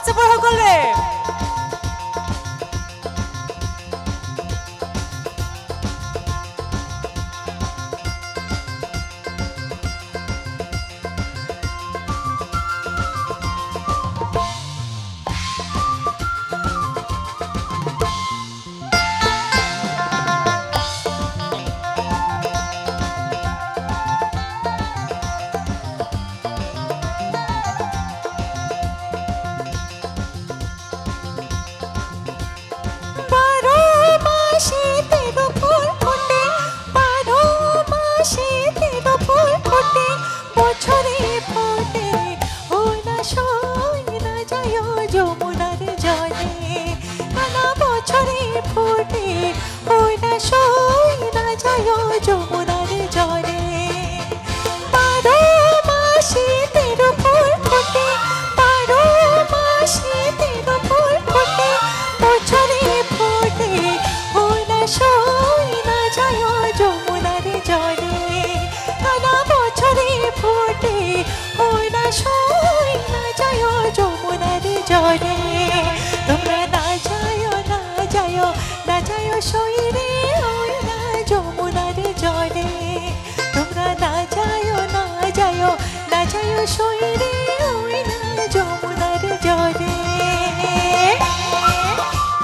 হাত চাপৰ সকলে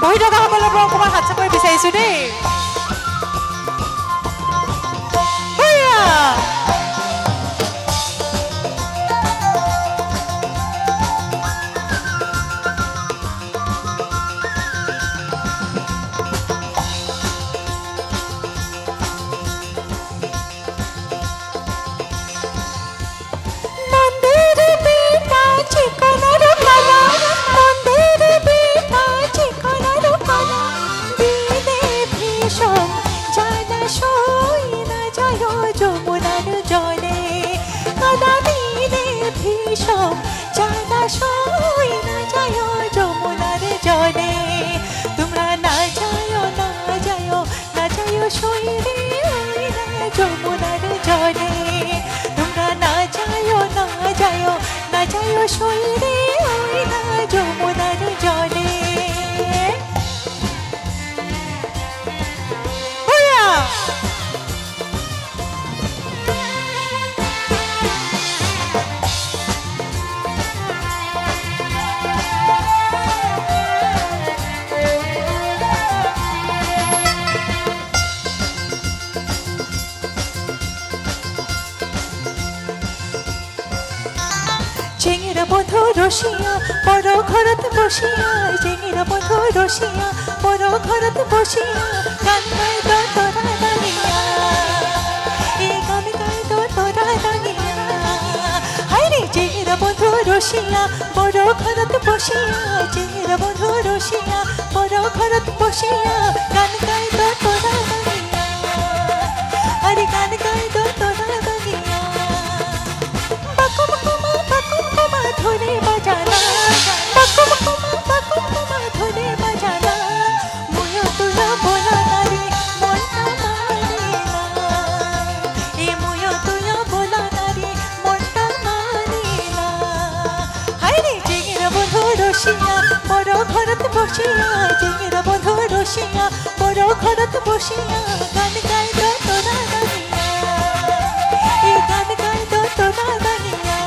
বহি থকা সকলৰ পৰা অকণমান হাত চাপৰি বিচাৰিছো দেই চেঙেরা বন্ধু রসিয়া বড় ঘরত বসিয়া চেঙেরা বন্ধু রসিয়া বড় ঘরত বসিয়া গান গায় তো তোরা দাঁড়িয়া এই গান গায় তো তোরা দাঁড়িয়া হায়রে চেঙেরা বন্ধু রসিয়া বড় ঘরত বসিয়া চেঙেরা বন্ধু রসিয়া বড় ঘরত বসিয়া গান গায় তো তোরা দাঁড়িয়া আরে গান গায় তো তোরা দাঁড়িয়া বাকুম কুমা ধরে বাজানা বাকুম কুমা ধরে বাজানা মুয়া তুলা বলা নারে মনটা মানে না এ মুয়া তুলা বলা নারে মনটা মানে না হায়রে চেঙেরা বন্ধু রসিয়া বড় ঘরত বসিয়া চেঙেরা বন্ধু রসিয়া বড় ঘরত বসিয়া গান গায় তো তোরা দাঁড়িয়া এ গান গায় তো তোরা দাঁড়িয়া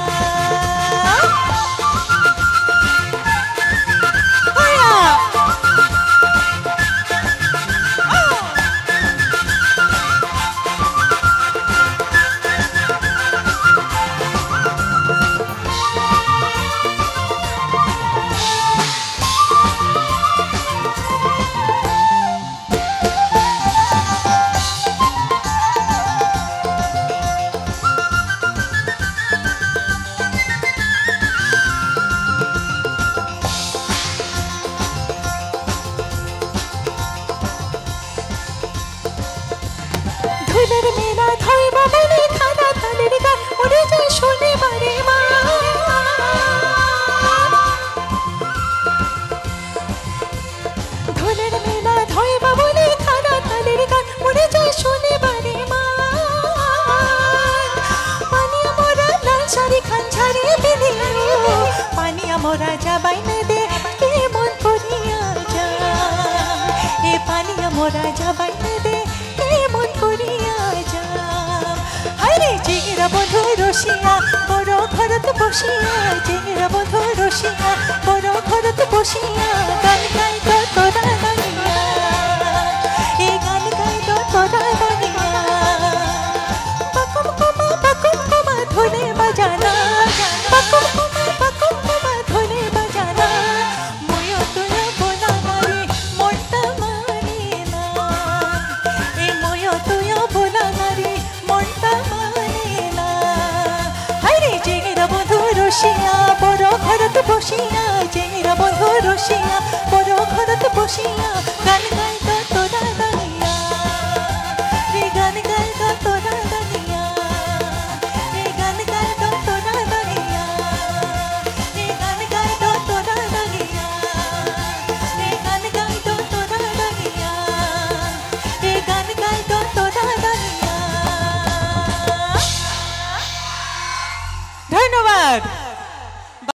মোরা যাবাই দে কেমন করিয়া যাম হায়রে চিংড়া বন্ধু রসিয়া বড় ঘরত বসিয়া চিংড়া বন্ধু রসিয়া বড় ঘরত বসিয়া গান গাই তো তোরা দানিয়া এই গান গাই তো তোরা দানিয়া বাকুম কুমা ধনে বাজানা বাকুম কুমা ধনে বাজানা মুয় তুয় বোলা নারী মনটা মানে না এই মুয় তুয় বোলা নারী মনটা মানে না হায়রে চিংড়া বন্ধু রসিয়া বড় ঘরত বসিয়া চিংড়া বন্ধু রসিয়া বড় ঘরত বসিয়া গান গাই তো তোরা দানিয়া রে গান গাই তো তোরা দানিয়া রে গান গাই তো তোরা দানিয়া রে গান গাই তো তোরা দানিয়া রে গান গাই তো তোরা দানিয়া রে গান গাই তো তোরা দানিয়া ধন্যবাদ।